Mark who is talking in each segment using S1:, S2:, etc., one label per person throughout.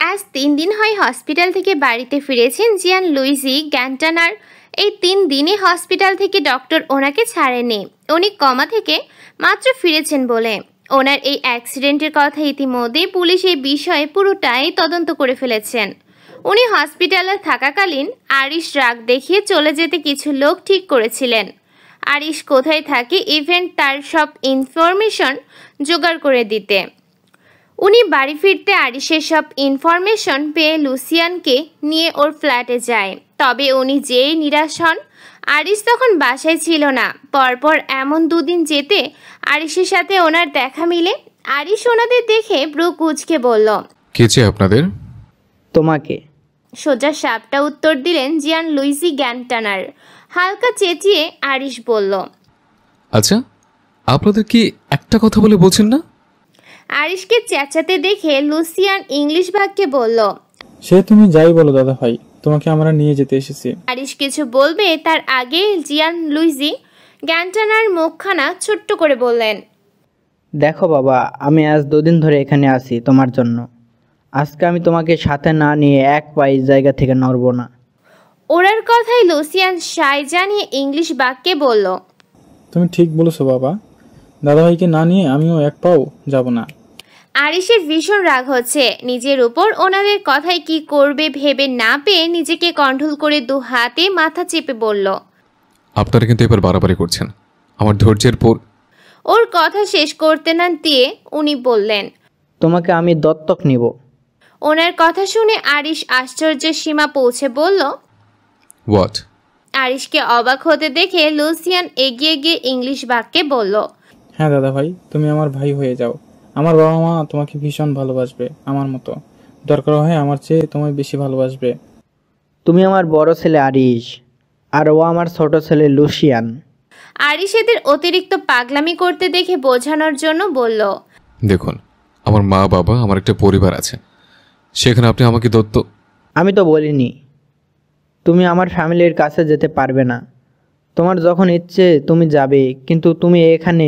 S1: আজ 3 দিন হয় হসপিটাল থেকে বাড়িতে ফিরেছেন জিয়ান লুইজি গ্যান্টানার। এই 3 দিনে হসপিটাল থেকে ডক্টর ওনাকে ছাড়েনি। উনি কমা থেকে মাত্র ফিরেছেন বলে। ওনার এই অ্যাক্সিডেন্টের কথা ইতিমধ্যে পুলিশ এই বিষয়ে পুরোটাই তদন্ত করে ফেলেছেন। উনি হসপিটালে থাকাকালীন আরিশ রাগ দেখিয়ে চলে যেতে কিছু লোক ঠিক করেছিলেন। আরিশ কোথায় থাকে ইভেন তার সব ইনফরমেশন জোগাড় করে দিতে। উনি বাড়ি ফিরতে আরিশের সব ইনফরমেশন পেয়ে লুসিয়ানকে নিয়ে ওর ফ্ল্যাটে যায়। তবে উনি যেই নিরাশ হন, আরিশ তখন বাসায় ছিল না। পরপর এমন 2 দিন যেতে আরিশের সাথে ওনার দেখা মিলে। আরিশ ওনাদের দেখে ব্রু কুঁচকে বলল,
S2: কে চাই আপনাদের?
S3: তোমাকে।
S1: সোজা সাপটা উত্তর দিলেন জিয়ান লুইজি গ্যান্টানার। হালকা চেঁচিয়ে আরিশ বলল,
S2: আচ্ছা, আপনাদের কি একটা কথা বলে বলছেন না?
S1: আরিশকে চেঁচাতে দেখে লুসিয়ান ইংলিশ বাক্যে বলল,
S4: সে তুমি যাই বলো দাদা ভাই, তোমাকে আমরা নিয়ে যেতে এসেছি।
S1: আরিশ কিছু বলবে তার আগে জিয়ান লুইজি গ্যান্টানার মুখখানা ছোট্ট করে বললেন,
S3: দেখো বাবা, আমি আজ 2 দিন ধরে এখানে আছি তোমার জন্য। আজকে আমি তোমাকে সাথে না নিয়ে এক পাই জায়গা থেকে নড়ব না।
S1: ওরার কথাই লুসিয়ান সাই জানিয়ে ইংলিশ বাক্যে বলল,
S4: তুমি ঠিক বলেছো বাবা, দাদা ভাইকে না নিয়ে আমিও এক পাও যাব না।
S1: আরিশের ভীষণ রাগ হচ্ছে নিজের উপর। ওনাদের কথায় কি করবে ভেবে না পেয়ে নিজেকে কন্ট্রোল করে 2 হাতে মাথা চেপে বলল,
S2: আপনারা কিন্তু এবার বাড়াবাড়ি করছেন। আমার ধৈর্যের পর।
S1: ওর কথা শেষ করতে না দিয়ে উনি বললেন,
S3: তোমাকে আমি দত্তক নিব।
S1: ওনার কথা শুনে আরিশ আশ্চর্যের সীমা পৌঁছে বলল,
S2: হোয়াট?
S1: আরিশকে অবাক হতে দেখে লুসিয়ান এগিয়ে গিয়ে ইংলিশ বাক্যে বলল,
S4: হ্যাঁ দাদা ভাই, তুমি আমার ভাই হয়ে যাও। আমার বাবা মা তোমাকে ভীষণ ভালোবাসবে, আমার মতো। দরকার হয় আমার চেয়ে তোমায় বেশি ভালোবাসবে।
S3: তুমি আমার বড় ছেলে আরিশ, আর ও আমার ছোট ছেলে লুসিয়ান।
S1: আরিশ এদের অতিরিক্ত পাগলামি করতে দেখে বোঝানোর জন্য বলল,
S2: দেখুন, আমার মা বাবা, আমার একটা পরিবার আছে, সেখানে আপনি আমাকে দত্ত।
S3: আমি তো বলিনি তুমি আমার ফ্যামিলির কাছে যেতে পারবে না। তোমার যখন ইচ্ছে তুমি যাবে, কিন্তু তুমি এখানে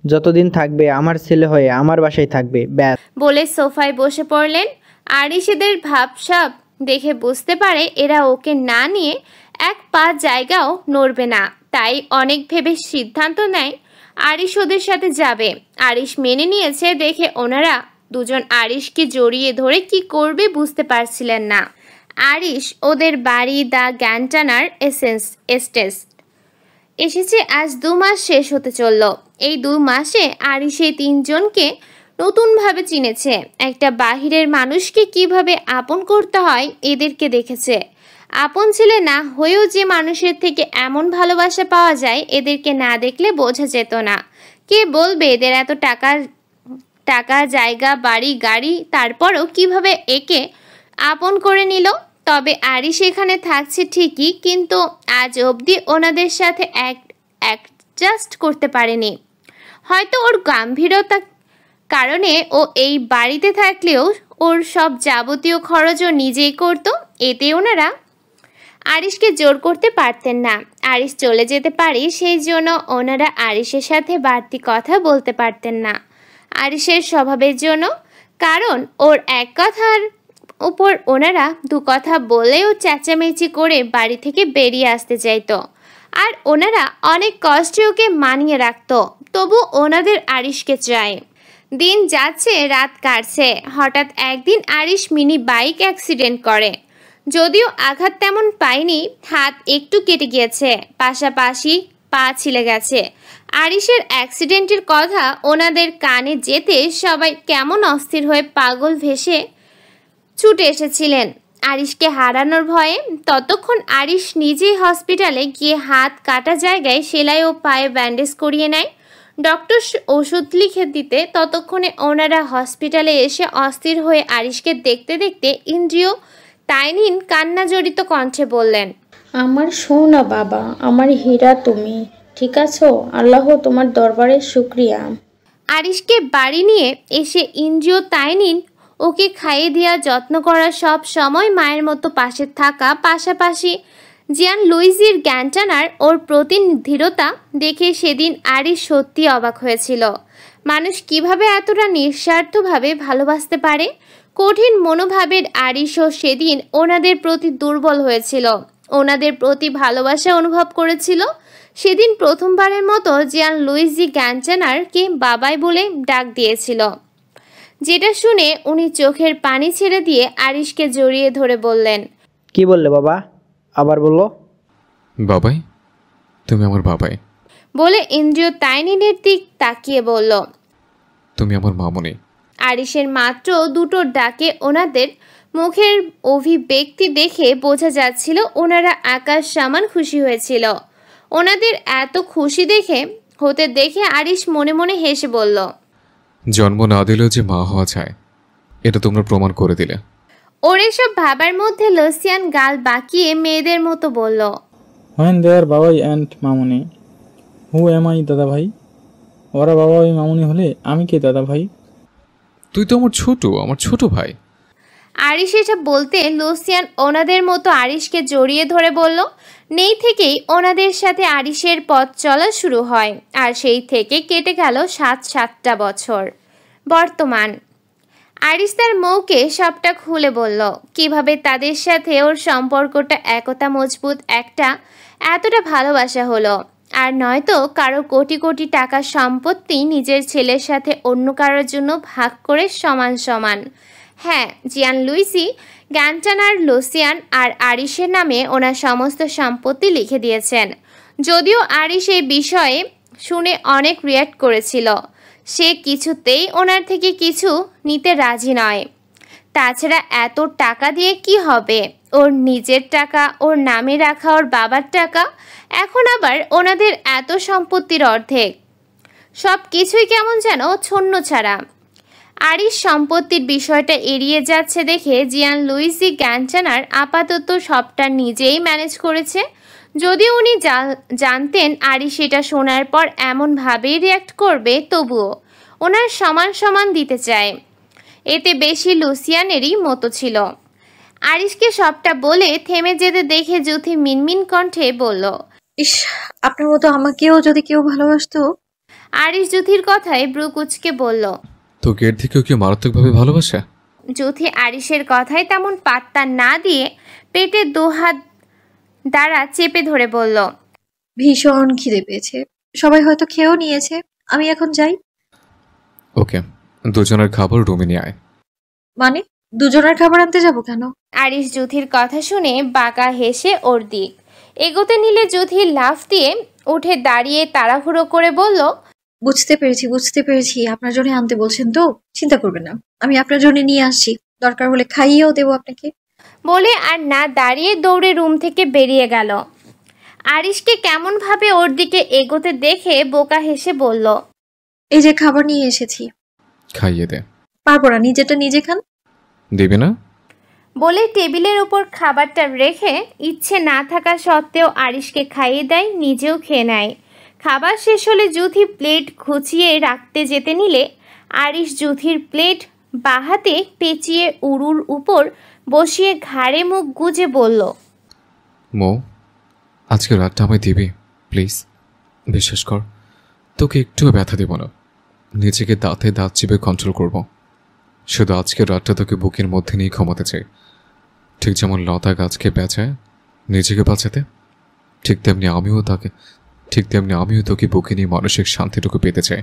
S3: যতদিন থাকবে আমার ছেলে হয়ে আমার বাসায় থাকবে, ব্যাস।
S1: বলে সোফায় বসে পড়লেন। আরিশ এদের ভাবসাব দেখে বুঝতে পারে এরা ওকে না নিয়ে এক পা জায়গাও নড়বে না। তাই অনেক ভেবে সিদ্ধান্ত নেয় আরিশ ওদের সাথে যাবে। আরিশ মেনে নিয়েছে দেখে ওনারা দুজন আরিশকে জড়িয়ে ধরে কি করবে বুঝতে পারছিলেন না। আরিশ ওদের বাড়ি দ্য গ্যান্টানার এস্টেট এসেছে আজ 2 মাস শেষ হতে চলল। এই 2 মাসে আরিশ এই 3 জনকে নতুনভাবে চিনেছে। একটা বাহিরের মানুষকে কিভাবে আপন করতে হয় এদেরকে দেখেছে। আপন ছেলে না হয়েও যে মানুষের থেকে এমন ভালোবাসা পাওয়া যায় এদেরকে না দেখলে বোঝা যেত না। কে বলবে এদের এত টাকা জায়গা বাড়ি গাড়ি, তারপরও কিভাবে একে আপন করে নিল। তবে আরিশ এখানে থাকছে ঠিকই, কিন্তু আজ অবধি ওনাদের সাথে অ্যাডজাস্ট করতে পারেনি। হয়তো ওর গাম্ভীর্যতার কারণে ও এই বাড়িতে থাকলেও ওর সব যাবতীয় খরচও নিজেই করতো। এতে ওনারা আরিশকে জোর করতে পারতেন না। আরিশ চলে যেতে পারে সেই জন্য ওনারা আরিশের সাথে বাড়তি কথা বলতে পারতেন না আরিশের স্বভাবের জন্য। কারণ ওর এক কথার উপর ওনারা 2 কথা বলেও চেঁচামেচি করে বাড়ি থেকে বেরিয়ে আসতে চাইতো। আর ওনারা অনেক কষ্টে ওকে মানিয়ে রাখতো। তবু ওনাদের আরিশকে চায়। দিন যাচ্ছে, রাত কাটছে। হঠাৎ একদিন আরিশ মিনি বাইক অ্যাক্সিডেন্ট করে। যদিও আঘাত তেমন পায়নি, হাত একটু কেটে গিয়েছে, পাশাপাশি পা ছিলে গেছে। আরিশের অ্যাক্সিডেন্টের কথা ওনাদের কানে যেতে সবাই কেমন অস্থির হয়ে পাগল ভেসে ছুটে এসেছিলেন আরিশকে হারানোর ভয়ে। ততক্ষণ আরিশ নিজেই হসপিটালে গিয়ে হাত কাটা জায়গায় সেলাই ও পায়ে ব্যান্ডেজ করিয়ে নেয়। ডক্টর ওষুধ লিখে দিতে ততক্ষণে ওনারা হসপিটালে এসে অস্থির হয়ে আরিশকে দেখতে দেখতে ইন্দ্রিয় তাইনিন কান্না জড়িত কণ্ঠে বললেন,
S5: আমার সোনা বাবা, আমার হীরা তুমি ঠিক আছো? আল্লাহ তোমার দরবারে শুকরিয়া।
S1: আরিশকে বাড়ি নিয়ে এসে ইন্দ্রিয় তাইনিন ওকে খাইয়ে দেওয়া, যত্ন করা, সব সময় মায়ের মতো পাশে থাকা, পাশাপাশি জিয়ান লুইজির গ্যান্টানার ওর প্রতি ধীরতা দেখে সেদিন আরিশ সত্যি অবাক হয়েছিল। মানুষ কিভাবে এতটা নিঃস্বার্থভাবে ভালোবাসতে পারে। কঠিন মনোভাবের আরিশও সেদিন ওনাদের প্রতি দুর্বল হয়েছিল, ওনাদের প্রতি ভালোবাসা অনুভব করেছিল। সেদিন প্রথমবারের মতো জিয়ান লুইজি গ্যান্টানারকে বাবাই বলে ডাক দিয়েছিল, যেটা শুনে উনি চোখের পানি ছেড়ে দিয়ে আরিশকে জড়িয়ে ধরে বললেন,
S3: কি বললে বাবা? আবার বললো।
S2: বাবাই, তুমি আমার বাবাই।
S1: বলে ইন্দ্রিয় তাইনিনের দিক তাকিয়ে বলল,
S2: তুমি আমার মামনি।
S1: আরিশের মাত্র দুটো ডাকে ওনাদের মুখের অভিব্যক্তি দেখে বোঝা যাচ্ছিল ওনারা আকাশ সমান খুশি হয়েছিল। ওনাদের এত খুশি দেখে আরিশ মনে মনে হেসে বলল,
S2: জন্ম না দিলেও যে মা হওয়া যায়, এটা তোমরা প্রমাণ করে দিলে।
S1: ওর এসব ভাবার মধ্যে লসিয়ান গাল বাঁকিয়ে মেয়েদের মতো বলল,
S4: When they are বাবাই and Mamuni, who am I দাদা ভাই? ওরা বাবাই মামুনি হলে আমি কে দাদা ভাই?
S2: তুই তো আমার ছোট ভাই।
S1: আরিশ এটা বলতে লুসিয়ান ওনাদের মতো আরিশকে জড়িয়ে ধরে বলল। নেই থেকেই ওনাদের সাথে আরিশের পথ চলা শুরু হয়, আর সেই থেকে কেটে গেল 7টা বছর। বর্তমান আরিশ তার মৌকে সবটা খুলে বলল, কিভাবে তাদের সাথে ওর সম্পর্কটা একতা মজবুত, এতটা ভালোবাসা হলো। আর নয়তো কারো কোটি কোটি টাকার সম্পত্তি নিজের ছেলের সাথে অন্য কারোর জন্য ভাগ করে সমান সমান। হ্যাঁ, জিয়ান লুইজি গ্যান্টানার লুসিয়ান আর আরিশের নামে ওনার সমস্ত সম্পত্তি লিখে দিয়েছেন। যদিও আরিশ এই বিষয়ে শুনে অনেক রিয়্যাক্ট করেছিল, সে কিছুতেই ওনার থেকে কিছু নিতে রাজি নয়। তাছাড়া এত টাকা দিয়ে কি হবে? ওর নিজের টাকা, ওর নামে রাখা ওর বাবার টাকা, এখন আবার ওনাদের এত সম্পত্তির অর্ধেক। সব কিছুই কেমন যেন ছন্ন ছাড়া। আরিশ সম্পত্তির বিষয়টা এড়িয়ে যাচ্ছে দেখে জিয়ান লুইজি গ্যান্টানার আপাতত সবটা নিজেই ম্যানেজ করেছে। যদিও উনি জানতেন আরিশ এটা শোনার পর এমনভাবেই রিয়্যাক্ট করবে, তবুও ওনার সমান সমান দিতে চায়। এতে বেশি লুসিয়ানেরই মতো ছিল। আরিশকে সবটা বলে থেমে যেতে দেখে জুথি মিনমিন কণ্ঠে বলল,
S6: ইস, আপনার মতো আমাকেও যদি কেউ ভালোবাসতো।
S1: আরিশ জুথির কথায় ব্রু কুচকে বলল,
S2: তোকে এর থেকেও কি মারাত্মকভাবে ভালোবাসে?
S1: জুথি আরিশের কথায় তেমন পাত্তা না দিয়ে পেটে দুহাত দ্বারা চেপে ধরে বলল,
S6: ভীষণ খিদে পেয়েছে, সবাই হয়তো খেয়েও নিয়েছে, আমি এখন যাই।
S2: ওকে, দুজনের খাবার রুমে নিয়ে আয়।
S6: মানে দুজনের খাবার আনতে যাব কেন?
S1: আরিশ জুথির কথা শুনে বাঁকা হেসে ওর দিক এগোতে নিলে জুথি লাফ দিয়ে উঠে দাঁড়িয়ে তাড়াহুড়ো করে বলল,
S6: বুঝতে পেরেছি, আপনার জন্য আনতে বলছেন তো, চিন্তা করবেন না, আমি আপনার জন্য নিয়ে আসছি, দরকার হলে খাইয়েও দেবো আপনাকে।
S1: বলে আর না দাঁড়িয়ে দৌড়ে রুম থেকে বেরিয়ে গেল। আরিশকে কেমনভাবে ওর দিকে এগোতে দেখে বোকা হেসে বলল,
S6: এই যে খাবার নিয়ে এসেছি।
S2: খাইয়ে দে।
S6: পারবো না, নিজেরটা নিজে খান।
S2: দিবি না?
S1: বলে টেবিলের উপর খাবারটা রেখে ইচ্ছে না থাকা সত্ত্বেও আরিশকে খাইয়ে দেয়, নিজেও খেয়ে নেয়। খাবার শেষ হলে জুথি প্লেট খুঁচিয়ে রাখতে যেতে নিলে আরিশ জুথির প্লেট বাহাতে পেঁচিয়ে উড়ুর উপর বসিয়ে ঘাড়ে মুখ গুজে বলল,
S2: মো, আজকে রাতটা আমায় দিবি প্লিজ? বিশ্বাস কর, তোকে একটুও ব্যথা দেব না, নিজেকে দাঁতে দাঁত চিপে কন্ট্রোল করব। শুধু আজকের রাতটা তোকে বুকের মধ্যে নিয়ে ঘুমাতে চাই। ঠিক যেমন লতা গাছকে বাঁচায় নিজেকে বাঁচাতে, ঠিক তেমনি আমিও তোকে বুকে নিয়ে মানসিক শান্তিটুকু পেতে চাই।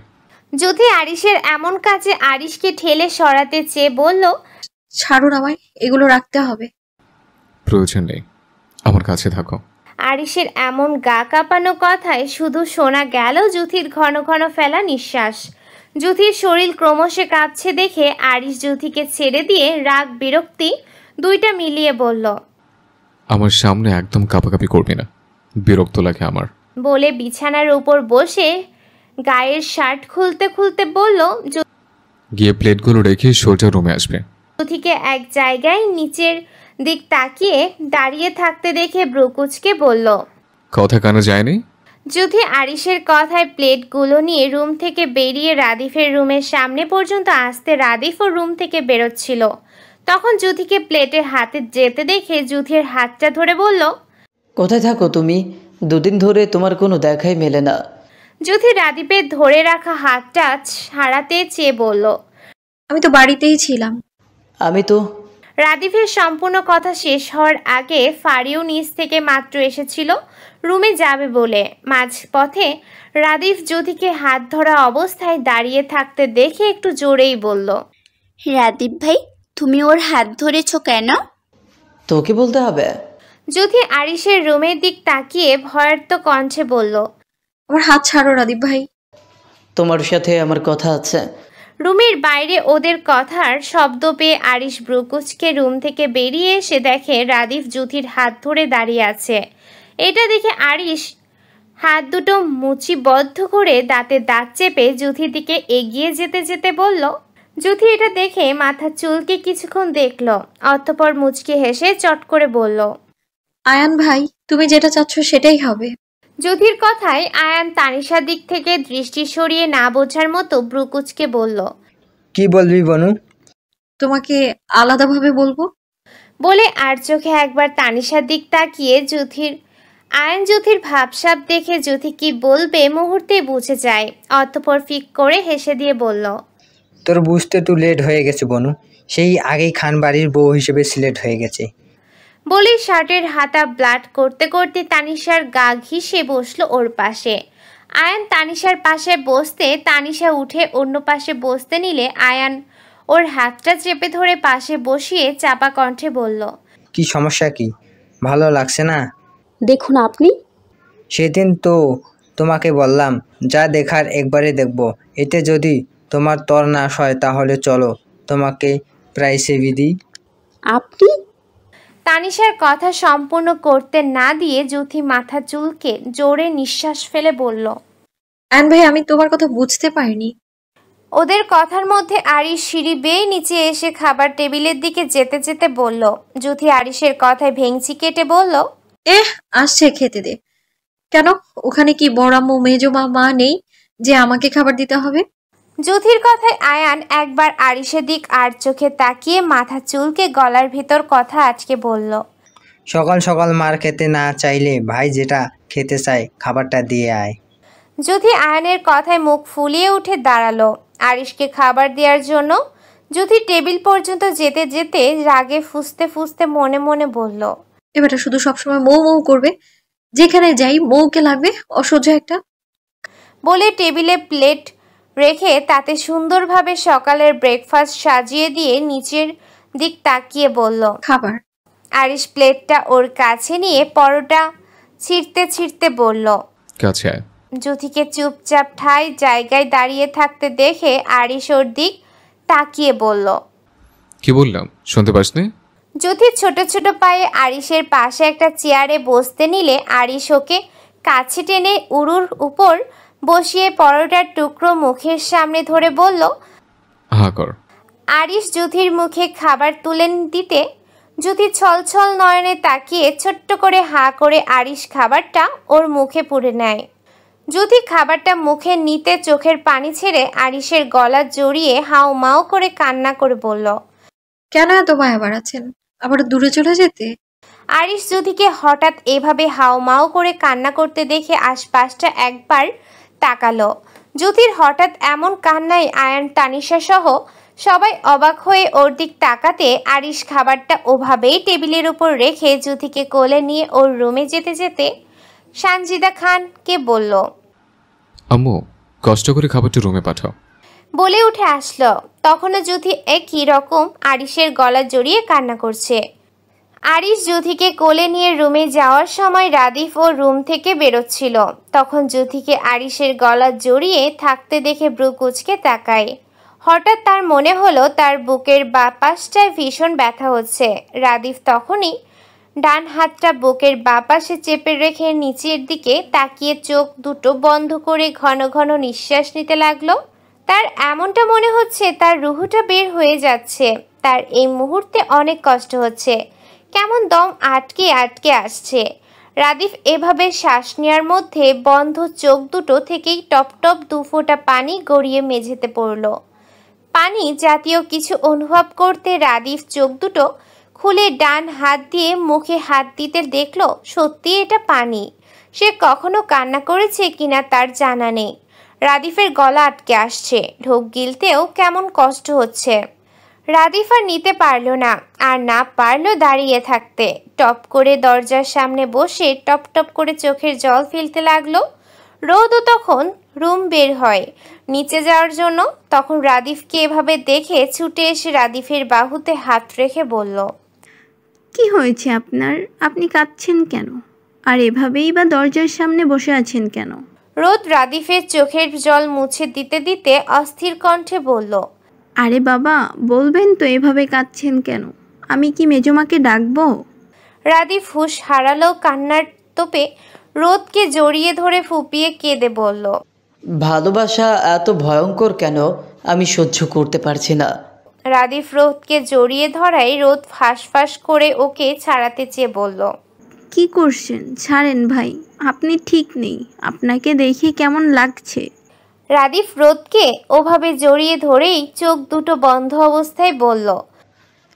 S1: যদি আরিশের এমন কাজে আরিশকে ঠেলে সরাতে চেয়ে বলল,
S6: ছাড়ুন আমায়, এগুলো রাখতে হবে।
S2: প্রয়োজন নেই, আমার কাছে থাকো।
S1: আরিশের এমন গা কাঁপানো কথায় শুধু শোনা গেল জুথির ঘন ঘন ফেলা নিঃশ্বাস। জুথির শরীর ক্রমশ কাঁপছে দেখে আরিশ জুথিকে ছেড়ে দিয়ে রাগ বিরক্তি দুইটা মিলিয়ে বলল,
S2: আমার সামনে একদম কাঁপাকাঁপি করবি না, বিরক্ত লাগে আমার।
S1: বলে বিছানার উপর বসে গায়ের শার্ট খুলতে খুলতে বলল,
S2: গিয়ে প্লেটগুলো রেখে সোজা রুমে আসবে।
S1: জুথিকে এক জায়গায় নিচের দিক তাকিয়ে দাঁড়িয়ে থাকতে দেখে ব্রুকুচকে বলল,
S2: কথা কানে যায়নি?
S1: জুথি আরিশের কথায় প্লেটগুলো নিয়ে রুম থেকে বেরিয়ে রাদিফের রুমের সামনে পর্যন্ত আসতে রাদিফও রুম থেকে বেরোচ্ছিল। তখন জুথিকে প্লেটের হাতে যেতে দেখে জুথির হাতটা ধরে বলল,
S7: কোথায় থাকো তুমি? দুদিন ধরে তোমার কোনো দেখাই মেলে না।
S1: জুথি রাদিফের ধরে রাখা হাতটা ছাড়াতে চেয়ে বলল,
S6: আমি তো বাড়িতেই ছিলাম।
S7: আমি তো
S1: রাদিফের সম্পূর্ণ কথা শেষ হওয়ার আগে ফারিও নিচ থেকে মাত্র এসেছিল রুমে যাবে বলে। মাঝপথে রাদিফ জ্যোতিকে হাত ধরা অবস্থায় দাঁড়িয়ে থাকতে দেখে একটু জোরেই বলল,
S8: রাদীপ ভাই, তুমি ওর হাত ধরেছো কেন?
S7: তোকে বলতে হবে?
S1: জ্যোতি আরিশের রুমের দিক তাকিয়ে ভয়ার্ত কণ্ঠে বলল,
S6: আমার হাত ছাড়ো রাদীপ ভাই।
S7: তোমার সাথে আমার কথা আছে।
S1: রুমের বাইরে ওদের কথার শব্দ পেয়ে আরিশ ব্রুকুচকে রুম থেকে বেরিয়ে এসে দেখে রাদিফ জ্যোতির হাত ধরে দাঁড়িয়ে আছে। এটা দেখে আরিশ হাত দুটো মুচিবদ্ধ করে দাঁতে দাঁত চেপে জ্যোতির দিকে এগিয়ে যেতে যেতে বলল। জ্যোতি এটা দেখে মাথা চুলকে কিছুক্ষণ দেখল, অতঃপর মুচকি হেসে চট করে বলল,
S6: আয়ান ভাই, তুমি যেটা চাচ্ছ সেটাই হবে।
S1: জ্যোতির কথায় আয়ান তানিশার দিক থেকে দৃষ্টি সরিয়ে না বোঝার মতো ব্রুকুচকে বলল,
S3: কি বলবি বনু?
S6: তোমাকে আলাদাভাবে বলবো।
S1: বলে আর চোখে একবার তানিশার দিক তাকিয়ে আয়ান জ্যোতির ভাবসাব দেখে জ্যোতি কি বলবে মুহূর্তে বুঝে যায়। অতঃপর ফিক করে হেসে দিয়ে বলল,
S3: তোর বুঝতে একটু লেট হয়ে গেছে বনু, সেই আগেই খান বাড়ির বউ হিসেবে সিলেক্ট হয়ে গেছে।
S1: বলে শার্টের হাতা ব্লাড করতে করতে তানিশার গা ঘিসে বসলো ওর পাশে। আয়ান তানিশার পাশে বসতে তানিশা উঠে অন্য পাশে বসতে নিলে আয়ান ওর হাতটা চেপে ধরে পাশে বসিয়ে চাপা কণ্ঠে বলল,
S3: কি সমস্যা, কি ভালো লাগছে না?
S8: দেখুন আপনি।
S3: সেদিন তো তোমাকে বললাম যা দেখার একবারে দেখব, এতে যদি তোমার তর না হয় তাহলে চলো তোমাকে প্রাইভেসি দিই।
S8: আপনি?
S1: তানিশার কথা সম্পূর্ণ করতে না দিয়ে জ্যোতি মাথা চুলকে জোরে নিঃশ্বাস ফেলে বলল,
S6: আয়ান ভাই, আমি তোমার কথা বুঝতে পারিনি।
S1: ওদের কথার মধ্যে আরিশ সিঁড়ি বেয়ে নিচে এসে খাবার টেবিলের দিকে যেতে যেতে বলল। জ্যোতি আরিশের কথায় ভেংচি কেটে বলল,
S6: আসছে, খেতে দে। কেন, ওখানে কি বড় আম্মু মেজমা মা নেই যে আমাকে খাবার দিতে হবে?
S1: জ্যোতির কথায় আয়ান একবার আরিশের দিক আর চোখে তাকিয়ে মাথা চুলকে গলার ভিতর কথা আটকে বলল,
S3: সকাল সকাল মার খেতে না চাইলে ভাই যেটা খেতে চায় খাবারটা দিয়ে আয়।
S1: জ্যোতি আয়ানের কথায় মুখ ফুলিয়ে উঠে দাঁড়ালো আরিশকে খাবার দেওয়ার জন্য। জ্যোতি টেবিল পর্যন্ত যেতে যেতে রাগে ফুঁসতে ফুঁসতে মনে মনে বলল,
S6: এবারটা শুধু সবসময় মৌ মৌ করবে, যেখানে যাই মৌকে লাগবে, অসহ্য একটা।
S1: বলে টেবিলে প্লেট রেখে তাতে সুন্দরভাবে সকালের ব্রেকফাস্ট সাজিয়ে দিয়ে নিচের দিক তাকিয়ে বলল,
S6: খাবার।
S1: আরিশ প্লেটটা ওর কাছে নিয়ে পরোটা ছিঁড়তে ছিঁড়তে বলল,
S2: কাছে আয়।
S1: জ্যোতিকে চুপচাপ ঠাই জায়গায় দাঁড়িয়ে থাকতে দেখে আরিশ ওর দিক তাকিয়ে বলল,
S2: কি বললাম শুনতে পাসনি?
S1: জ্যোতি ছোট ছোট পায়ে আরিশের পাশে একটা চেয়ারে বসতে নিলে আরিশ ওকে কাছে টেনে উরুর উপর বসিয়ে পরোটার টুকরো মুখের সামনে ধরে বলল,
S2: হা কর।
S1: আরিশ জ্যোতির মুখে খাবার তুলে দিতে জ্যোতি ছলছল নয়নে তাকিয়ে ছোট্ট করে হা করে আরিশ খাবারটা ওর মুখে পুরে নেয়। জ্যোতি খাবারটা মুখে নিতে চোখের পানি ছেড়ে আরিশের গলা জড়িয়ে হাউ মাউ করে কান্না করে বলল,
S6: কেন এত মায়া বাড়াচ্ছেন? আবার দূরে চলে যেতে?
S1: আরিশ জ্যোতিকে হঠাৎ এভাবে হাউ মাউ করে কান্না করতে দেখে আশপাশটা একবার তাকালো। জ্যোতির হঠাৎ এমন কান্নায় আয়ান তানিশা সহ সবাই অবাক হয়ে ওর দিক তাকাতে আরিশ খাবারটা ওভাবেই টেবিলের উপর রেখে জ্যোতিকে কোলে নিয়ে ওর রুমে যেতে যেতে সানজিদা খানকে বলল,
S2: আম্মু কষ্ট করে খাবারটা রুমে পাঠাও।
S1: বলে উঠে আসলো। তখনও জ্যোতি একই রকম আরিশের গলা জড়িয়ে কান্না করছে। আরিশ জ্যোতিকে কোলে নিয়ে রুমে যাওয়ার সময় রাদিফ ও রুম থেকে বেরোচ্ছিল। তখন জ্যোতিকে আরিশের গলা জড়িয়ে থাকতে দেখে ব্রু কুঁচকে তাকায়। হঠাৎ তার মনে হলো তার বুকের বাঁ পাশটায় ভীষণ ব্যথা হচ্ছে। রাদিফ তখনই ডান হাতটা বুকের বাঁ পাশে চেপে রেখে নিচের দিকে তাকিয়ে চোখ দুটো বন্ধ করে ঘন ঘন নিঃশ্বাস নিতে লাগলো। তার এমনটা মনে হচ্ছে তার রুহুটা বের হয়ে যাচ্ছে। তার এই মুহূর্তে অনেক কষ্ট হচ্ছে, কেমন দম আটকে আটকে আসছে। রাদিফ এভাবে শ্বাস নেওয়ার মধ্যে বন্ধ চোখ দুটো থেকেই টপ টপ দু ফোঁটা পানি গড়িয়ে মেঝেতে পড়ল। পানি জাতীয় কিছু অনুভব করতে রাদিফ চোখ দুটো খুলে ডান হাত দিয়ে মুখে হাত দিতে দেখলো সত্যি এটা পানি। সে কখনো কান্না করেছে কিনা তার জানা নেই। রাদিফের গলা আটকে আসছে, ঢোক গিলতেও কেমন কষ্ট হচ্ছে। রাদিফ আর নিতে পারল না, আর না পারল দাঁড়িয়ে থাকতে। টপ করে দরজার সামনে বসে টপ টপ করে চোখের জল ফেলতে লাগলো। রোদও তখন রুম বের হয় নিচে যাওয়ার জন্য। তখন রাদিফকে এভাবে দেখে ছুটে এসে রাদিফের বাহুতে হাত রেখে বলল,
S9: কি হয়েছে আপনার? আপনি কাঁদছেন কেন? আর এভাবেই বা দরজার সামনে বসে আছেন কেন?
S1: রোদ রাদিফের চোখের জল মুছে দিতে দিতে অস্থির কণ্ঠে বলল,
S9: আরে বাবা, বলবেন তো এভাবে কাঁদছেন কেন? আমি কি মেজমাকে ডাকবো?
S1: রাদিফ হুঁশ হারালো কান্নার তোপে রোদকে জড়িয়ে ধরে ফুপিয়ে কেঁদে বলল,
S7: ভালোবাসা এত ভয়ঙ্কর কেন আমি সহ্য করতে পারছি না।
S1: রাদিফ রোদকে জড়িয়ে ধরায় রোদ ফাঁস করে ওকে ছাড়াতে চেয়ে বলল,
S9: কি করছেন? ছাড়েন ভাই, আপনি ঠিক নেই। আপনাকে দেখে কেমন লাগছে।
S1: রাদিফ রোদকে ওভাবে জড়িয়ে ধরেই চোখ দুটো বন্ধ অবস্থায় বলল,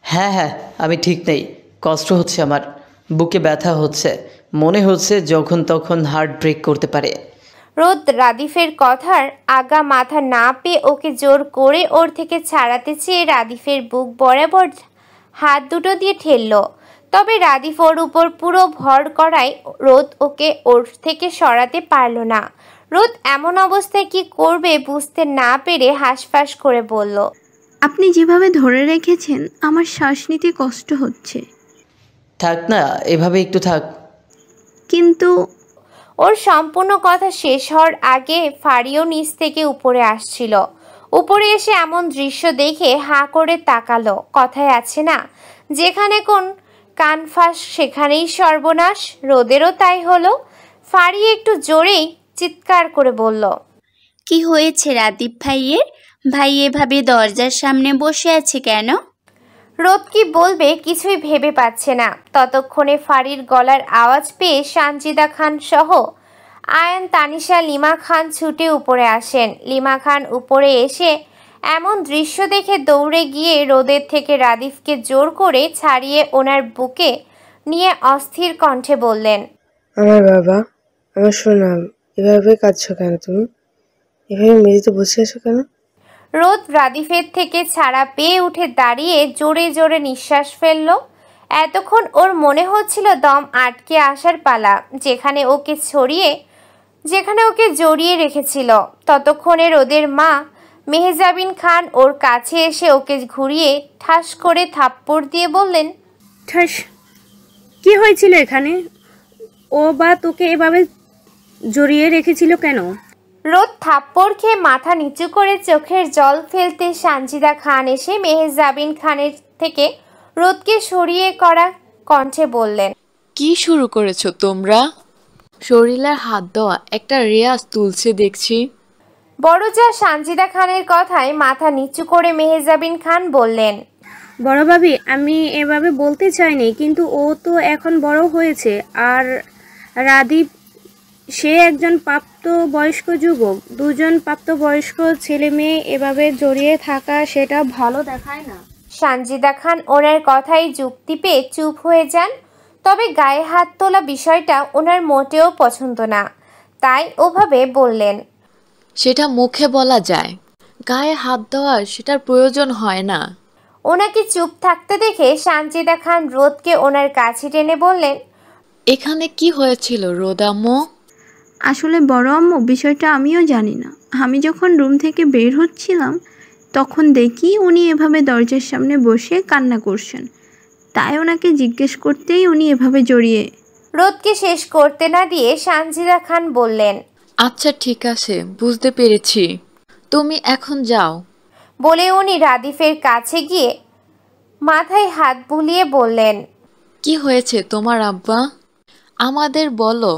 S7: হ্যাঁ হ্যাঁ, আমি ঠিক নেই। কষ্ট হচ্ছে আমার, বুকে ব্যথা হচ্ছে, মনে হচ্ছে যখন তখন হার্ট ব্রেক করতে পারে।
S1: রোদ রাদিফের কথার আগা মাথা না পেয়ে ওকে জোর করে ওর থেকে ছাড়াতে চেয়ে রাদিফের বুক বরাবর হাত দুটো দিয়ে ঠেলল। তবে রাদিফ ওর উপর পুরো ভর করায় রোদ ওকে ওর থেকে সরাতে পারল না। রোদ এমন অবস্থায় কি করবে বুঝতে না পেরে হাঁসফাঁস করে বলল,
S9: আপনি যেভাবে ধরে রেখেছেন আমার শ্বাস নিতে কষ্ট হচ্ছে।
S7: থাক না, এভাবে একটু থাক।
S9: কিন্তু
S1: ওর সম্পূর্ণ কথা শেষ হওয়ার আগে ফারিও নিচ থেকে উপরে আসছিল। উপরে এসে এমন দৃশ্য দেখে হাঁ করে তাকালো। কথায় আছে না, যেখানে কোন কান ফাঁস সেখানেই সর্বনাশ। রোদেরও তাই হলো। ফারি একটু জোরেই চিৎকার করে বলল,
S8: কি হয়েছে রাদীপ ভাইয়ের? ভাই এভাবে দরজার সামনে বসে আছে কেন?
S1: রোদ কি বলবে কিছুই ভেবে পাচ্ছে না। ততক্ষণে ফারির গলার আওয়াজ পেয়ে সানজিদা খান সহ আয়ান, তানিশা, লিমা খান ছুটে উপরে আসেন। লিমা খান উপরে এসে এমন দৃশ্য দেখে দৌড়ে গিয়ে রোদের থেকে রাদিফকে জোর করে ছাড়িয়ে ওনার বুকে নিয়ে অস্থির কণ্ঠে বললেন,
S10: আমার বাবা, আমার সোনা, এভাবে কাঁদছো কেন? তুমি এভাবে মেঝেতে বসে আছো কেন?
S1: রোদ রাদিফের থেকে ছাড়া পেয়ে উঠে দাঁড়িয়ে জোরে জোরে নিঃশ্বাস ফেলল। এতক্ষণ ওর মনে হচ্ছিল দম আটকে আসার পালা, যেখানে ওকে জড়িয়ে রেখেছিল। ততক্ষণে রোদের মা মেহজাবিন খান ওর কাছে এসে ওকে ঘুরিয়ে ঠাস করে থাপ্পড় দিয়ে বললেন,
S11: ঠাস, কি হয়েছিল এখানে? ও বা তোকে এভাবে জড়িয়ে রেখেছিল কেন?
S1: রোদ থাপ্পড় খেয়ে মাথা নিচু করে চোখের জল ফেলতে সানজিদা খান এসে মেহজাবিন খানের থেকে রোদকে সরিয়ে করা কণ্ঠে বললেন,
S12: কি শুরু করেছো তোমরা? শরীরের হাত দেওয়া একটা রেয়াজ তুলছে দেখছি।
S1: বড় যা সানজিদা খানের কথায় মাথা নিচু করে মেহজাবিন খান বললেন,
S11: বড় ভাবি, আমি এভাবে বলতে চাইনি, কিন্তু ও তো এখন বড় হয়েছে। আর রাদীপ, সে একজন প্রাপ্তবয়স্ক যুবক। দুজন প্রাপ্তবয়স্ক ছেলে মেয়ে এভাবে জড়িয়ে থাকা সেটা ভালো দেখায় না।
S1: সানজিদা খান ওনার কথায় যুক্তি পেয়ে চুপ হয়ে যান। তবে গায়ে হাত তোলা বিষয়টা ওনার মোটেও পছন্দ না, তাই ওভাবে বললেন,
S12: সেটা মুখে বলা যায়, গায়ে হাত দেওয়ার সেটার প্রয়োজন হয় না।
S1: ওনাকে চুপ থাকতে দেখে সানজিদা খান রোদকে ওনার কাছে টেনে বললেন,
S12: এখানে কি হয়েছিল রোদাম্মু?
S9: আসলে বড় আম্মু, বিষয়টা আমিও জানি না। আমি যখন রুম থেকে বের হচ্ছিলাম তখন দেখি উনি এভাবে দরজার সামনে বসে কান্না করছেন। তাই ওনাকে জিজ্ঞেস করতেই উনি এভাবে জড়িয়ে।
S1: রোদকে শেষ করতে না দিয়ে সানজিদা খান বললেন,
S12: আচ্ছা ঠিক আছে, বুঝতে পেরেছি, তুমি এখন যাও।
S1: বলে উনি রাদিফের কাছে গিয়ে মাথায় হাত বুলিয়ে বললেন,
S12: কি হয়েছে তোমার আব্বা? আমাদের বলো।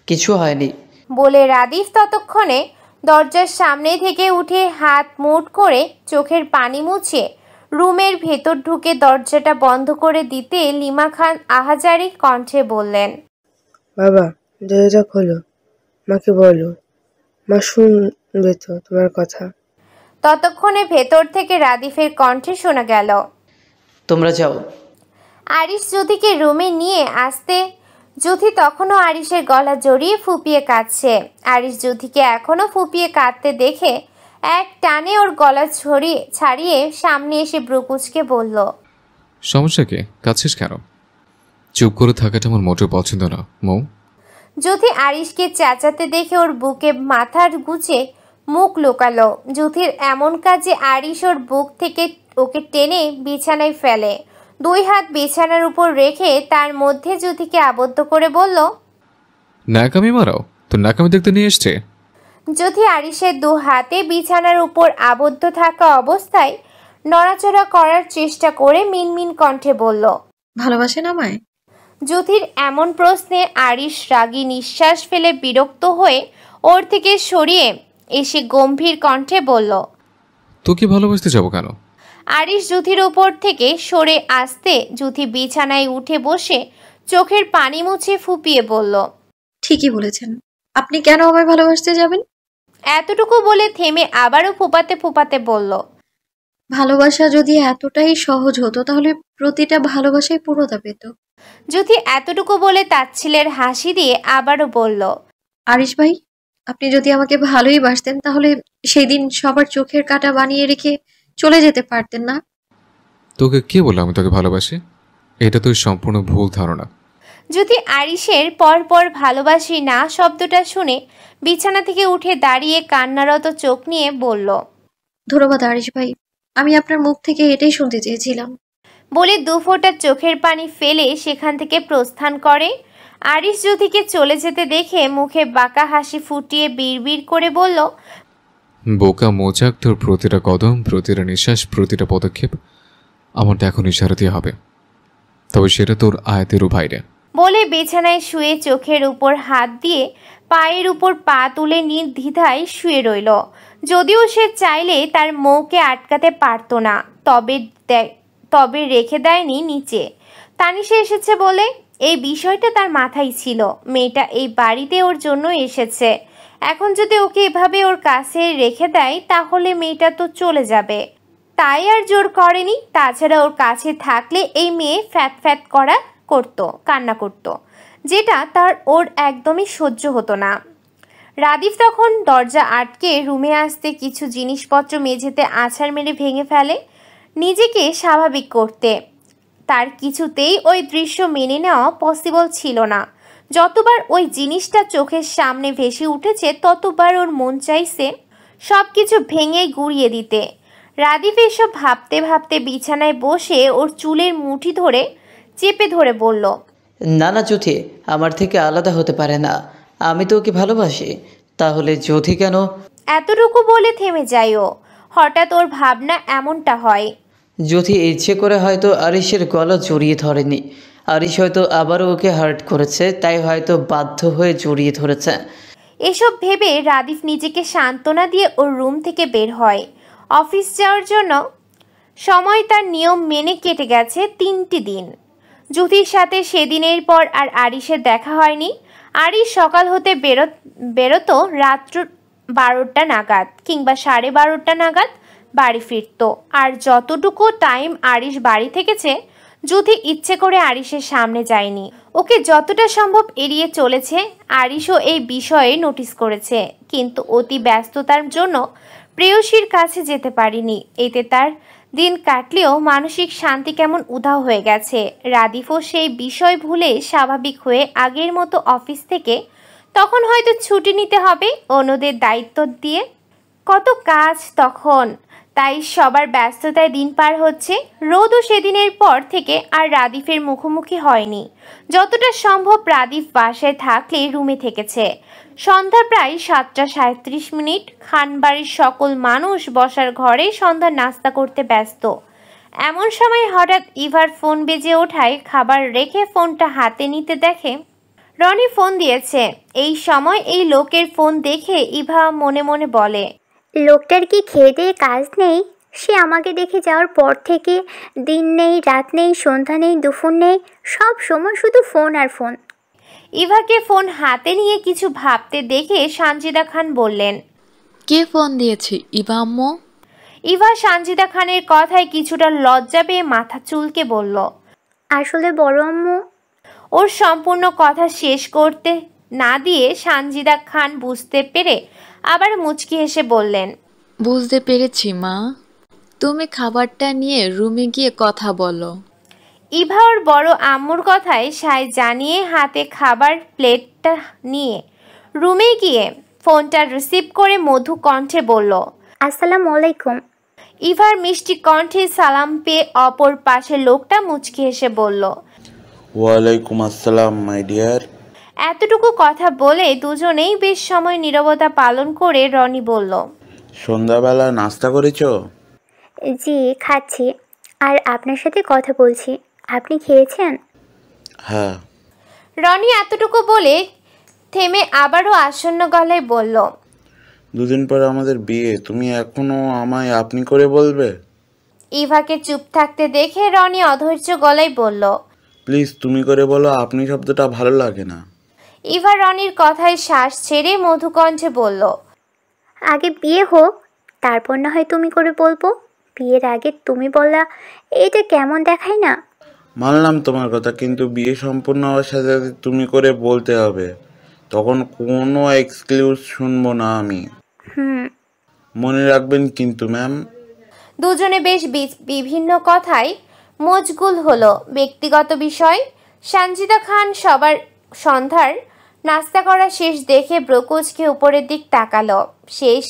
S7: কিছু হয়নি।
S1: বলে রাদিফ ততক্ষণে দরজার সামনে থেকে উঠে হাত মুঠ করে চোখের পানি মুছে রুমের ভেতর ঢুকে দরজাটা বন্ধ করে দিতে লিমা খান আহাজারি কণ্ঠে বললেন,
S10: বাবা, দরজা খোলো, মাকে বলো, মা শুনবে তো তোমার কথা।
S1: ততক্ষণে ভেতর থেকে রাদিফের কণ্ঠে শোনা গেল,
S7: তোমরা যাও।
S1: আরিশ জ্যোতিকে রুমে নিয়ে আসতে জ্যোতি তখনও আরিশের গলা জড়িয়ে ফুপিয়ে কাঁদছে। আরিশ জ্যোতিকে এখনও ফুপিয়ে কাঁদতে দেখে এক টানে ওর গলা ছাড়িয়ে সামনে এসে ব্রুকুচকে বলল,
S2: সমস্যা কি? কাঁদছিস কেন? চুপ করে থাকাটা আমার মোটেও পছন্দ না মৌ।
S1: জ্যোতি আরিশকে চেঁচাতে দেখে ওর বুকে মাথার গুজে মুখ লুকালো। জ্যোতির এমন কাজে আরিশ ওর বুক থেকে ওকে টেনে বিছানায় ফেলে। 2 হাত বিছানার উপর রেখে তার মধ্যে জ্যোতিকে আবদ্ধ করে বলল,
S2: নাকামি মারাও, তোর নাকামি দেখতে নিয়ে এসছে।
S1: জ্যোতি আরিশের 2 হাতে বিছানার উপর আবদ্ধ থাকা অবস্থায় নড়াচড়া করার চেষ্টা করে মিনমিন কণ্ঠে বলল,
S6: ভালোবাসেন আমায়?
S1: জ্যোতির এমন প্রশ্নে আরিশ রাগী নিঃশ্বাস ফেলে বিরক্ত হয়ে ওর থেকে সরিয়ে এসে গম্ভীর কণ্ঠে বলল,
S2: তোকে ভালোবাসতে যাবো কেন?
S1: আরিশ জ্যোতির উপর থেকে সরে আসতে জ্যোতি বিছানায় উঠে বসে চোখের পানি মুছে ফুপিয়ে বলল,
S6: ঠিকই বলেছেন, আপনি কেন আমায় ভালোবাসতে যাবেন?
S1: এতটুকু বলে থেমে আবারও ফুপাতে ফুপাতে বলল,
S6: ভালোবাসা যদি এতটাই সহজ হতো তাহলে প্রতিটা ভালোবাসাই পূর্ণতা পেত।
S1: জ্যোতি এতটুকু বলে তাচ্ছিলের হাসি দিয়ে আবারও বলল,
S6: আরিশ ভাই, আপনি যদি আমাকে ভালোই বাসতেন তাহলে সেই দিন সবার চোখের কাঁটা বানিয়ে রেখে চলে যেতে পারতেন না?
S2: তোকে কে বললো আমি তোকে ভালোবাসি? এটা তো সম্পূর্ণ ভুল ধারণা।
S1: জ্যোতি আরিশের পর ভালোবাসি না শব্দটা শুনে বিছানা থেকে উঠে দাঁড়িয়ে কান্নারত চোখ নিয়ে বলল,
S6: ধন্যবাদ আরিশ ভাই, আমি আপনার মুখ থেকে এটাই শুনতে চেয়েছিলাম।
S1: বলে 2 ফোঁটা চোখের পানি ফেলে সেখান থেকে প্রস্থান করে। আরিশ জ্যোতিকে চলে যেতে দেখে মুখে বাঁকা হাসি ফুটিয়ে বিড়বিড় করে বলল,
S2: বোকা মোচাক, তোর প্রতিটা কদম, প্রতিটা নিঃশ্বাস, প্রতিটা পদক্ষেপ আমারটা এখন ইশারা দিয়ে হবে, তবে সেটা তোর আয়তেরও বাইরে।
S1: বলে বিছানায় শুয়ে চোখের উপর হাত দিয়ে পায়ের উপর পা তুলে নির্দ্বিধায় শুয়ে রইল। যদিও সে চাইলে তার মৌকে আটকাতে পারত না, তবে রেখে দেয়নি নিচে। তানিশা এসেছে বলে এই বিষয়টা তার মাথায় ছিল। মেয়েটা এই বাড়িতে ওর জন্য এসেছে, এখন যদি ওকে এভাবে ওর কাছে রেখে দেয় তাহলে মেয়েটা তো চলে যাবে। তাই আর জোর করেনি। তাছাড়া ওর কাছে থাকলে এই মেয়ে ফ্যাত কান্না করতো, যেটা তার ওর একদমই সহ্য হতো না। রাদিফ তখন দরজা আটকে রুমে আসতে কিছু জিনিসপত্র মেঝেতে আছাড় মেরে ভেঙে ফেলে নিজেকে স্বাভাবিক করতে। তার কিছুতেই ওই দৃশ্য মেনে নেওয়া পসিবল ছিল না। যতবার ওই জিনিসটা চোখের সামনে ভেসে উঠেছে ততবার ওর মন চাইছে সব কিছু ভেঙে গুঁড়িয়ে দিতে। রাদিফ এসব ভাবতে ভাবতে বিছানায় বসে ওর চুলের মুঠি ধরে চেপে ধরে বলল,
S7: না না জ্যোতি আমার থেকে আলাদা হতে পারে না, আমি তো ওকে ভালোবাসি, তাহলে জ্যোতি কেন?
S1: এতটুকু বলে থেমে যায় ও। হঠাৎ ওর ভাবনা এমনটা হয়,
S7: জ্যোতি ইচ্ছে করে হয়তো আরিশের গলা জড়িয়ে ধরেনি, আরিশ হয়তো আবারও ওকে হার্ট করেছে, তাই হয়তো বাধ্য হয়ে জড়িয়ে ধরেছে।
S1: এসব ভেবে রাদিফ নিজেকে সান্ত্বনা দিয়ে ওর রুম থেকে বের হয়। অফিস যাওয়ার জন্য সময় তার নিয়ম মেনে কেটে গেছে 3টি দিন। জ্যোতির সাথে সেদিনের পর আর আরিশের দেখা হয়নি। আরিশ সকাল হতে বেরোতো রাত্র 12টা নাগাদ কিংবা 12:30 নাগাদ বাড়ি ফিরত। আর যতটুকু টাইম আরিশ বাড়ি থেকেছে জ্যোতি ইচ্ছে করে আরিশের সামনে যায়নি। ওকে যতটা সম্ভব এড়িয়ে চলেছে। আরিশও এই বিষয়ে নোটিস করেছে, কিন্তু অতি ব্যস্ততার জন্য প্রেয়সীর কাছে যেতে পারিনি। এতে তার দিন কাটলেও মানসিক শান্তি কেমন উধাও হয়ে গেছে। রাদিফও সেই বিষয় ভুলে স্বাভাবিক হয়ে আগের মতো অফিস থেকে তখন হয়তো ছুটি নিতে হবে অন্যদের দায়িত্ব দিয়ে। কত কাজ তখন, তাই সবার ব্যস্ততায় দিন পার হচ্ছে। রোদও সেদিনের পর থেকে আর রাদিফের মুখোমুখি হয়নি। যতটা সম্ভব রাদিফ বাসায় থাকলে রুমে থেকেছে। সন্ধ্যা প্রায় 7:37। খানবাড়ির সকল মানুষ বসার ঘরে সন্ধ্যার নাস্তা করতে ব্যস্ত। এমন সময় হঠাৎ ইভার ফোন বেজে ওঠায় খাবার রেখে ফোনটা হাতে নিতে দেখে রনি ফোন দিয়েছে। এই সময় এই লোকের ফোন দেখে ইভা মনে মনে বলে,
S13: লোকটার কি খেয়ে দিয়ে কাজ নেই? সে আমাকে দেখে যাওয়ার পর থেকে দিন নেই, রাত নেই, সন্ধ্যা নেই, দুপুর নেই, সব সময় শুধু ফোন আর ফোন।
S1: ইভাকে ফোন হাতে নিয়ে কিছু ভাবতে দেখে সানজিদা খান বললেন,
S12: কে ফোন দিয়েছে ইভা আম্মু?
S1: ইভা সানজিদা খানের কথায় কিছুটা লজ্জা পেয়ে মাথা চুলকে বলল,
S13: আসলে বড় আম্মু।
S1: ওর সম্পূর্ণ কথা শেষ করতে না দিয়ে সানজিদা খান বুঝতে পেরে আবার মুচকি হেসে বললেন,
S12: বুঝতে পেরেছি মা, তুমি খাবারটা নিয়ে রুমে গিয়ে কথা বলো।
S1: ইভা ওর বড় আম্মুর কথায় সায় জানিয়ে হাতে খাবার প্লেটটা নিয়ে রুমে গিয়ে ফোনটা রিসিভ করে মধু কণ্ঠে বলল,
S13: আসসালামু আলাইকুম।
S1: ইভার মিষ্টি কণ্ঠে সালাম পেয়ে অপর পাশের লোকটা মুচকি হেসে বলল,
S14: ওয়ালাইকুম আসসালাম মাই ডিয়ার।
S1: এতটুকু কথা বলে দুজনেই বেশ সময় নীরবতা পালন করে রনি বলল,
S14: সন্ধ্যাবেলা নাস্তা করেছো?
S13: জি, খাচ্ছি। আর আপনার সাথে কথা বলছি। আপনি খেয়েছেন?
S14: হ্যাঁ।
S1: রনি এতটুকু বলে থেমে আবারও আসন্ন গলায় বলল,
S14: দুদিন পর আমাদের বিয়ে, তুমি এখনো আমায় আপনি করে বলবে?
S1: ইভাকে চুপ থাকতে দেখে রনি অধৈর্য গলায় বলল,
S14: প্লিজ তুমি করে বলো, আপনি শব্দটা ভালো লাগে না।
S1: ইভা রনির কথায় শ্বাস ছেড়ে মধুকণ্ঠে বলল,
S13: আগে বিয়ে হোক, তারপর না হয় তুমি করে বলবো। বিয়ের আগে তুমি বলা এটা কেমন দেখায় না?
S14: মানলাম তোমার কথা, কিন্তু বিয়ে সম্পূর্ণ হওয়ার সাথে সাথে তুমি করে বলতে হবে। তখন কোনো এক্সকিউজ শুনবো না আমি। মনে রাখবেন কিন্তু ম্যাম।
S1: দুজনে বেশ বিভিন্ন কথায় মশগুল হলো। ব্যক্তিগত বিষয়, সানজিদা খান সবার সন্ধ্যার নাস্তা করা শেষ দেখে ব্রোকোজকে উপরের দিক তাকালো।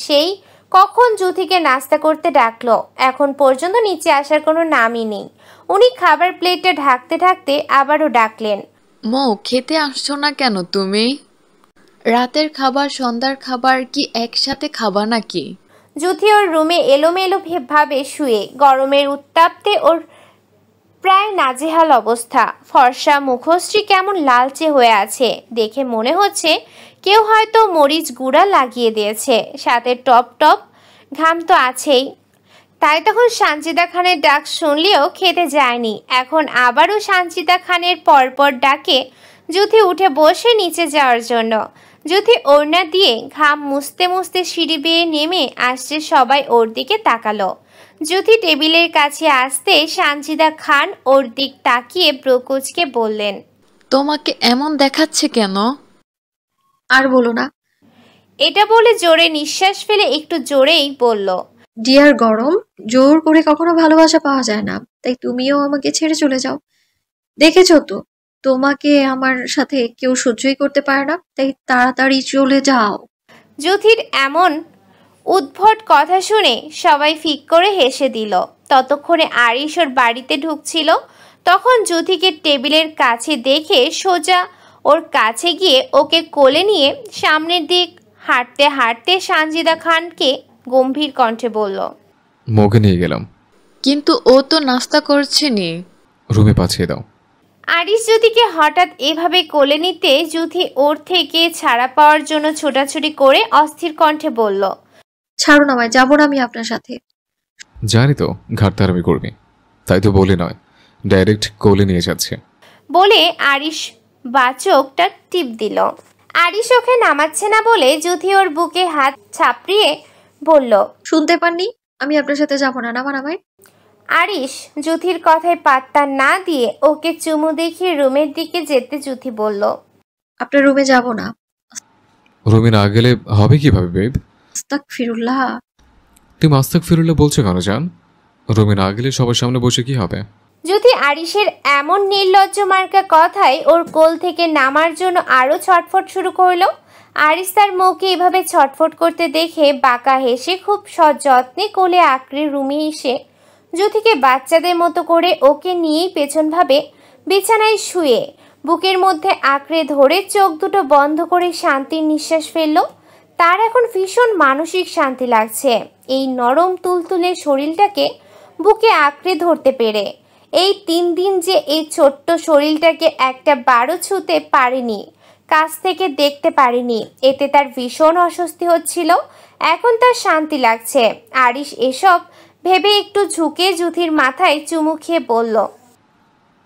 S1: সেই কখন জুথিকে নাস্তা করতে ডাকলো, এখন পর্যন্ত নিচে আসার কোনো নামই নেই। উনি খাবার প্লেটে ঢাকতে ঢাকতে আবারও ডাকলেন,
S12: মৌ, খেতে আসছো না কেন তুমি? রাতের খাবার সন্ধ্যার খাবার কি একসাথে খাবা নাকি?
S1: জুথি ওর রুমে এলোমেলো ভাবে শুয়ে, গরমের উত্তাপতে ওর প্রায় নাজেহাল অবস্থা। ফর্সা মুখশ্রী কেমন লালচে হয়ে আছে, দেখে মনে হচ্ছে কেউ হয়তো মরিচ গুঁড়া লাগিয়ে দিয়েছে, সাথে টপ টপ ঘাম তো আছেই। তাই তখন সানজিদা খানের ডাক শুনলেও খেতে যায়নি। এখন আবারও সানজিদা খানের পরপর ডাকে জুথি উঠে বসে নিচে যাওয়ার জন্য। জুথি ওড়না দিয়ে ঘাম মুছতে মুছতে সিঁড়ি বেয়ে নেমে আসছে, সবাই ওর দিকে তাকালো। জুথি টেবিলের কাছে আসতে সানজিদা খান ওর দিক তাকিয়ে ব্রোকোজকে বললেন,
S12: তোমাকে এমন দেখাচ্ছে কেন?
S6: আর বলো না।
S1: এটা বলে জোরে নিঃশ্বাস ফেলে একটু জোরেই বলল,
S6: ডিয়ার গরম, জোর করে কখনো ভালোবাসা পাওয়া যায় না, তাই তুমিও আমাকে ছেড়ে চলে যাও। দেখেছো তো, তোমাকে আমার সাথে কেউ সহ্যই করতে পারে না, তাই তাড়াতাড়ি চলে যাও।
S1: জুথির এমন উদ্ভট কথা শুনে সবাই ফিক করে হেসে দিল। ততক্ষণে আরিশ ওর বাড়িতে ঢুকছিল। তখন জুথিকে টেবিলের কাছে দেখে সোজা ওর কাছে গিয়ে ওকে কোলে নিয়ে সামনের দিক হাঁটতে হাঁটতে সানজিদা খানকে গম্ভীর কণ্ঠে বলল,
S2: মগে নিয়ে গেলাম।
S12: কিন্তু ও তো নাস্তা করছেনি।
S2: রুমে পাঠিয়ে দাও।
S1: আরিশ জুথিকে হঠাৎ এভাবে কোলে নিতে জুথি ওর থেকে ছাড়া পাওয়ার জন্য ছোটাছুটি করে অস্থির কণ্ঠে বলল,
S6: ছাড়ুন আমায়, যাবো না আমি আপনার সাথে।
S2: জানি তো ঘাটতারামি করবি, তাই তো বলে নয়, ডাইরেক্ট কোলে নিয়ে যাচ্ছে
S1: বলে আরিশ বাচকটা টিপ দিল। আরিশ ওকে নামাচ্ছে না বলে জুথি ওর বুকে হাত ছাপড়িয়ে বলল,
S6: শুনতে পাননি? আমি আপনার সাথে যাবো না, নামান আমায়।
S1: আরিশ জুথির কথায় পাত্তা না দিয়ে ওকে চুমু দেখিয়ে রুমের দিকে যেতে জুথি বলল,
S6: আপনার রুমে যাব না।
S2: রুমে না গেলে হবে কিভাবে বেব?
S6: আস্তাগফিরুল্লাহ।
S2: তুমি আস্তাগফিরুল্লাহ বলছো কেন জান? রুমে না গেলে সবার সামনে বসে কি হবে?
S1: জুথি আরিশের এমন নির্লজ্জ মার্কা কথায় ওর কোল থেকে নামার জন্য আরো ছটফট শুরু করলো। আরিশ তার মুখে এভাবে ছটফট করতে দেখে বাঁকা হেসে খুব সযত্নে কোলে আঁকড়ে রুমে এসে জুথিকে বাচ্চাদের মতো করে ওকে নিয়েই পেছনভাবে বিছানায় শুয়ে বুকের মধ্যে আঁকড়ে ধরে চোখ দুটো বন্ধ করে শান্তির নিঃশ্বাস ফেলল। তার এখন ভীষণ মানসিক শান্তি লাগছে এই নরম তুলতুলে শরীরটাকে বুকে আঁকড়ে ধরতে পেরে। এই 3 দিন যে এই ছোট্ট শরীরটাকে একটা বারো ছুঁতে পারেনি, কাছ থেকে দেখতে পারেনি, এতে তার ভীষণ অস্বস্তি হচ্ছিল। এখন তার শান্তি লাগছে। আরিশ এসব ভেবে একটু ঝুঁকে জুথির মাথায় চুমু খেয়ে বলল,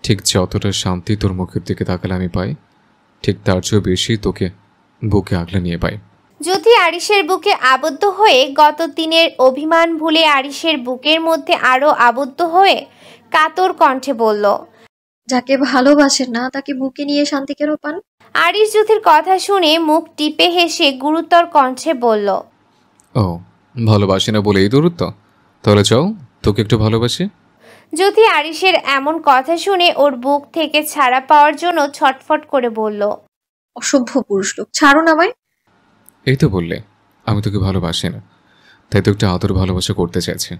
S2: ঠিক যতটা শান্তি তোর মুখের দিকে তাকালে আমি পাই, ঠিক তার চেয়েও বেশি তোকে বুকে আগলে নিয়ে পাই।
S1: জুথি আরিশের বুকে আবদ্ধ হয়ে গত দিনের অভিমান ভুলে আরিশের বুকের মধ্যে আরো আবদ্ধ হয়ে কাতর কণ্ঠে বলল,
S6: যাকে ভালোবাসেন না তাকে বুকে নিয়ে শান্তি কেন পান?
S1: আরিশ জুথির কথা শুনে মুখ টিপে হেসে গুরুতর কণ্ঠে বলল,
S2: ও ভালোবাসি না বলেই দূরত্ব? তাহলে চাও তোকে একটু ভালোবাসি?
S1: জ্যোতি আরিশের এমন কথা শুনে ওর বুক থেকে ছাড়া পাওয়ার জন্য ছটফট করে বলল,
S6: অসভ্য পুরুষ লোক, ছাড়ুন আমায়।
S2: এই তো বললে আমি তোকে ভালোবাসি না, তাই তো একটু আদর ভালোবাসা করতে চাইছি।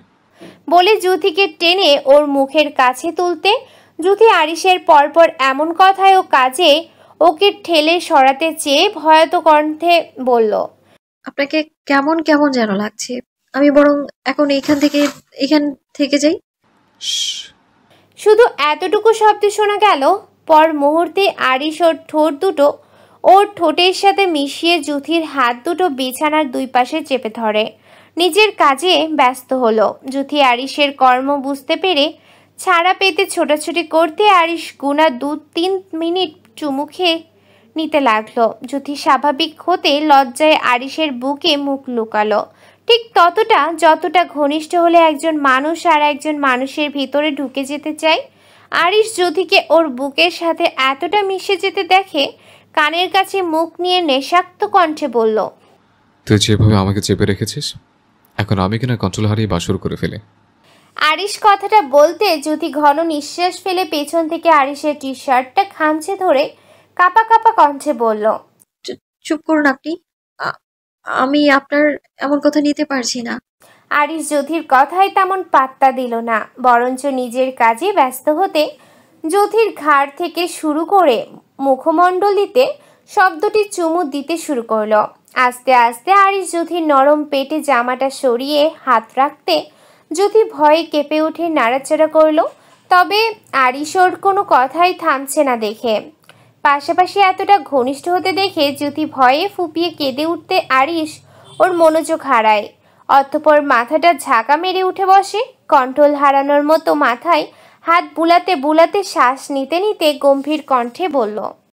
S1: বলে জ্যোতিকে টেনে ওর মুখের কাছে তুলতে জ্যোতি আরিশের পরপর এমন কথায় ও কাজে ওকে ঠেলে সরাতে চেয়ে ভয়াত কণ্ঠে বলল,
S6: আপনাকে কেমন কেমন যেন লাগছে, আমি বরং এখন এখান থেকে যাই।
S1: শুধু এতটুকু শব্দ শোনা গেল। পর মুহূর্তে আরিশ ওর ঠোঁট দুটো ওর ঠোঁটের সাথে মিশিয়ে জ্যোতির হাত দুটো বিছানার দুই পাশে চেপে ধরে নিজের কাজে ব্যস্ত হলো। জ্যোতি আরিশের কর্ম বুঝতে পেরে ছাড়া পেতে ছোটাছুটি করতে আরিশ গুনা 2-3 মিনিট চুমু খেয়ে নিতে লাগলো। জ্যোতি স্বাভাবিক হতে লজ্জায় আরিশের বুকে মুখ লুকালো, ঠিক ততটা যতটা ঘনিষ্ঠ হলে একজন মানুষ আর একজন মানুষের ভিতরে ঢুকে যেতে চায়। আরিশ জ্যোতিকে ওর বুকের সাথে এতটা মিশে যেতে দেখে কানের কাছে মুখ নিয়ে নেশাক্ত কণ্ঠে বলল,
S2: তুই যেভাবে আমাকে চেপে রেখেছিস এখন আমি কিনা কন্ট্রোল হারিয়ে বাসর করে ফেলে।
S1: আরিশ কথাটা বলতে জ্যোতি ঘন নিঃশ্বাস ফেলে পেছন থেকে আরিশের টি শার্টটা খামচে ধরে কাপা কাপা কণ্ঠে বলল,
S6: চুপ করুন আপনি, আমি আপনার এমন কথা নিতে পারছি না।
S1: আরিশ জ্যোতির কথায় তেমন পাত্তা দিল না, বরঞ্চ নিজের কাজে ব্যস্ত হতে জ্যোতির ঘাড় থেকে শুরু করে মুখমণ্ডলিতে শব্দটি চুমু দিতে শুরু করলো। আস্তে আস্তে আরিশ জ্যোতির নরম পেটে জামাটা সরিয়ে হাত রাখতে জ্যোতি ভয়ে কেঁপে উঠে নাড়াচাড়া করলো। তবে আরিশ ওর কোনো কথাই থামছে না দেখে, পাশাপাশি এতটা ঘনিষ্ঠ হতে দেখে জ্যোতি ভয়ে ফুপিয়ে কেঁদে উঠতে আরিশ ওর মনোযোগ হারায়। অতঃপর মাথাটা ঝাঁকা মেরে উঠে বসে, কন্ট্রোল হারানোর মতো মাথায় হাত বুলাতে বুলাতে শ্বাস নিতে নিতে গম্ভীর কণ্ঠে বলল,